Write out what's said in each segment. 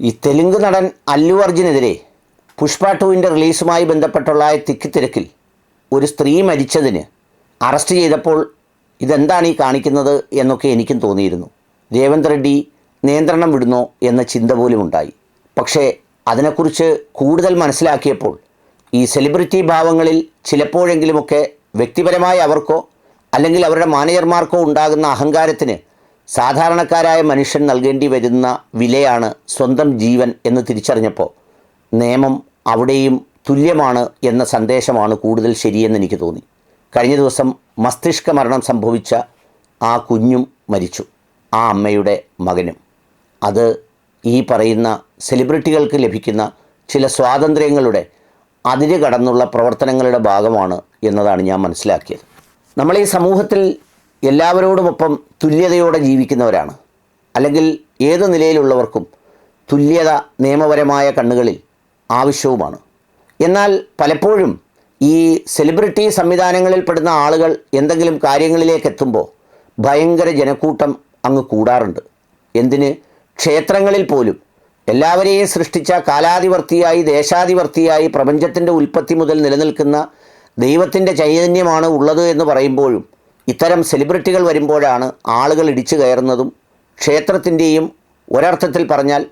ഈ തെലുങ്ക് നടൻ അല്ലു അർജുനെതിരെ പുഷ്പ 2 റിലീസുമായി ബന്ധപ്പെട്ടുള്ള തിക്കിത്തിരക്കിൽ ഒരു സ്ത്രീ മരിച്ചതിന് അറസ്റ്റ് ചെയ്തപ്പോൾ ഇതെന്താണ് ഈ കാണിക്കുന്നത് എന്നൊക്കെ എനിക്കും തോന്നിയിരുന്നു. രേവന്ത് റെഡ്ഡി നിയന്ത്രണം വിടുന്നോ എന്ന ചിന്ത പോലും ഉണ്ടായി. പക്ഷേ അതിനെക്കുറിച്ച് കൂടുതൽ മനസ്സിലാക്കിയപ്പോൾ ഈ സെലിബ്രിറ്റി ഭാവങ്ങളിൽ ചിലപ്പോഴെങ്കിലുമൊക്കെ വ്യക്തിപരമായി അവർക്കോ അല്ലെങ്കിൽ അവരുടെ മാനേജർമാർക്കോ ഉണ്ടാകുന്ന അഹങ്കാരത്തിന് സാധാരണക്കാരായ മനുഷ്യൻ നൽകേണ്ടി വരുന്ന വിലയാണ് സ്വന്തം ജീവൻ എന്ന് തിരിച്ചറിഞ്ഞപ്പോൾ നിയമം അവിടെയും തുല്യമാണ് എന്ന സന്ദേശമാണ് കൂടുതൽ ശരിയെന്ന് എനിക്ക് തോന്നി. കഴിഞ്ഞ ദിവസം മസ്തിഷ്ക മരണം സംഭവിച്ച ആ കുഞ്ഞും മരിച്ചു, ആ അമ്മയുടെ മകനും. അത് ഈ പറയുന്ന സെലിബ്രിറ്റികൾക്ക് ലഭിക്കുന്ന ചില സ്വാതന്ത്ര്യങ്ങളുടെ അതിര് കടന്നുള്ള പ്രവർത്തനങ്ങളുടെ ഭാഗമാണ് എന്നതാണ് ഞാൻ മനസ്സിലാക്കിയത്. നമ്മൾ ഈ സമൂഹത്തിൽ എല്ലാവരോടുമൊപ്പം തുല്യതയോടെ ജീവിക്കുന്നവരാണ്. അല്ലെങ്കിൽ ഏത് നിലയിലുള്ളവർക്കും തുല്യത നിയമപരമായ കണ്ണുകളിൽ ആവശ്യവുമാണ്. എന്നാൽ പലപ്പോഴും ഈ സെലിബ്രിറ്റി സംവിധാനങ്ങളിൽ പെടുന്ന ആളുകൾ എന്തെങ്കിലും കാര്യങ്ങളിലേക്ക് എത്തുമ്പോൾ ഭയങ്കര ജനക്കൂട്ടം അങ്ങ് കൂടാറുണ്ട്. എന്തിന്? ക്ഷേത്രങ്ങളിൽ പോലും എല്ലാവരെയും സൃഷ്ടിച്ച കാലാധിവർത്തിയായി ദേശാധിവർത്തിയായി പ്രപഞ്ചത്തിൻ്റെ ഉൽപ്പത്തി മുതൽ നിലനിൽക്കുന്ന ദൈവത്തിൻ്റെ ചൈതന്യമാണ് ഉള്ളത് എന്ന് പറയുമ്പോഴും ഇത്തരം സെലിബ്രിറ്റികൾ വരുമ്പോഴാണ് ആളുകൾ ഇടിച്ചു കയറുന്നതും ക്ഷേത്രത്തിൻ്റെയും ഒരർത്ഥത്തിൽ പറഞ്ഞാൽ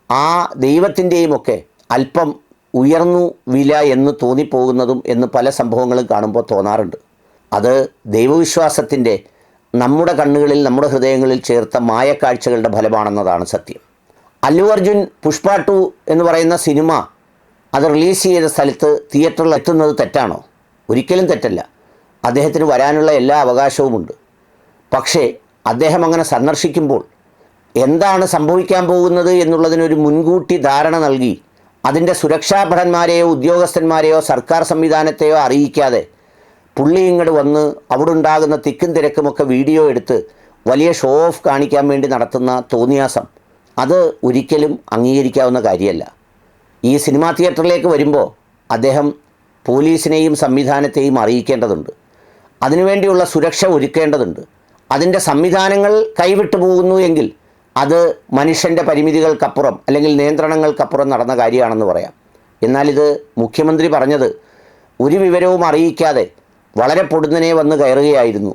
ആ ദൈവത്തിൻ്റെയും ഒക്കെ അല്പം ഉയർന്നു വില എന്ന് തോന്നിപ്പോകുന്നതും എന്ന് പല സംഭവങ്ങളും കാണുമ്പോൾ തോന്നാറുണ്ട്. അത് ദൈവവിശ്വാസത്തിൻ്റെ നമ്മുടെ കണ്ണുകളിൽ നമ്മുടെ ഹൃദയങ്ങളിൽ ചേർത്ത മായക്കാഴ്ചകളുടെ ഫലമാണെന്നതാണ് സത്യം. അല്ലു അർജുൻ പുഷ്പ 2 എന്ന് പറയുന്ന സിനിമ അത് റിലീസ് ചെയ്ത സ്ഥലത്ത് തിയേറ്ററിൽ എത്തുന്നത് തെറ്റാണോ? ഒരിക്കലും തെറ്റല്ല. അദ്ദേഹത്തിന് വരാനുള്ള എല്ലാ അവകാശവുമുണ്ട്. പക്ഷേ അദ്ദേഹം അങ്ങനെ സന്ദർശിക്കുമ്പോൾ എന്താണ് സംഭവിക്കാൻ പോകുന്നത് എന്നുള്ളതിനൊരു മുൻകൂട്ടി ധാരണ നൽകി അതിൻ്റെ സുരക്ഷാഭടന്മാരെയോ ഉദ്യോഗസ്ഥന്മാരെയോ സർക്കാർ സംവിധാനത്തെയോ അറിയിക്കാതെ പുള്ളി ഇങ്ങോട്ട് വന്ന് അവിടെ ഉണ്ടാകുന്ന തിക്കും തിരക്കുമൊക്കെ വീഡിയോ എടുത്ത് വലിയ ഷോ ഓഫ് കാണിക്കാൻ വേണ്ടി നടത്തുന്ന തോന്നിയാസം അത് ഒരിക്കലും അംഗീകരിക്കാവുന്ന കാര്യമല്ല. ഈ സിനിമാ തിയേറ്ററിലേക്ക് വരുമ്പോൾ അദ്ദേഹം പോലീസിനെയും സംവിധാനത്തെയും അറിയിക്കേണ്ടതുണ്ട്. അതിനുവേണ്ടിയുള്ള സുരക്ഷ ഒരുക്കേണ്ടതുണ്ട്. അതിൻ്റെ സംവിധാനങ്ങൾ കൈവിട്ടു പോകുന്നു എങ്കിൽ അത് മനുഷ്യൻ്റെ പരിമിതികൾക്കപ്പുറം അല്ലെങ്കിൽ നിയന്ത്രണങ്ങൾക്കപ്പുറം നടന്ന കാര്യമാണെന്ന് പറയാം. എന്നാലിത് മുഖ്യമന്ത്രി പറഞ്ഞത് ഒരു വിവരവും അറിയിക്കാതെ വളരെ പൊടുന്നനെ വന്ന് കയറുകയായിരുന്നു.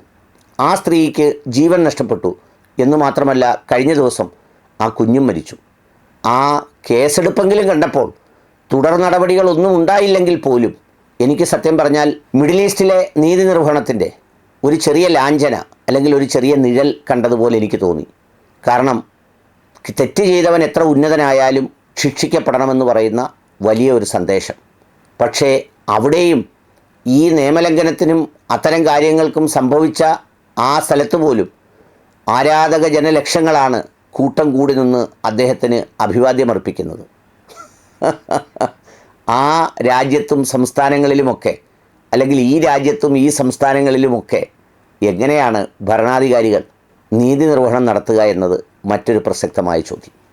ആ സ്ത്രീക്ക് ജീവൻ നഷ്ടപ്പെട്ടു എന്ന് മാത്രമല്ല കഴിഞ്ഞ ദിവസം ആ കുഞ്ഞും മരിച്ചു. ആ കേസെടുപ്പെങ്കിലും കണ്ടപ്പോൾ തുടർ നടപടികളൊന്നും ഉണ്ടായില്ലെങ്കിൽ പോലും എനിക്ക് സത്യം പറഞ്ഞാൽ മിഡിൽ ഈസ്റ്റിലെ നീതി നിർവഹണത്തിൻ്റെ ഒരു ചെറിയ ലാഞ്ചന അല്ലെങ്കിൽ ഒരു ചെറിയ നിഴൽ കണ്ടതുപോലെ എനിക്ക് തോന്നി. കാരണം തെറ്റ് ചെയ്തവൻ എത്ര ഉന്നതനായാലും ശിക്ഷിക്കപ്പെടണമെന്ന് പറയുന്ന വലിയ ഒരു സന്ദേശം. പക്ഷേ അവിടെയും ഈ നിയമലംഘനത്തിനും അത്തരം കാര്യങ്ങൾക്കും സംഭവിച്ച ആ സ്ഥലത്ത് പോലും ആരാധക ജനലക്ഷങ്ങളാണ് കൂട്ടം കൂടി നിന്ന് അദ്ദേഹത്തിന് അഭിവാദ്യമർപ്പിക്കുന്നത്. ആ രാജ്യത്തും സംസ്ഥാനങ്ങളിലുമൊക്കെ അല്ലെങ്കിൽ ഈ രാജ്യത്തും ഈ സംസ്ഥാനങ്ങളിലുമൊക്കെ എങ്ങനെയാണ് ഭരണാധികാരികൾ നീതി നിർവഹണം നടത്തുക എന്നത് മറ്റൊരു പ്രസക്തമായ ചോദ്യം.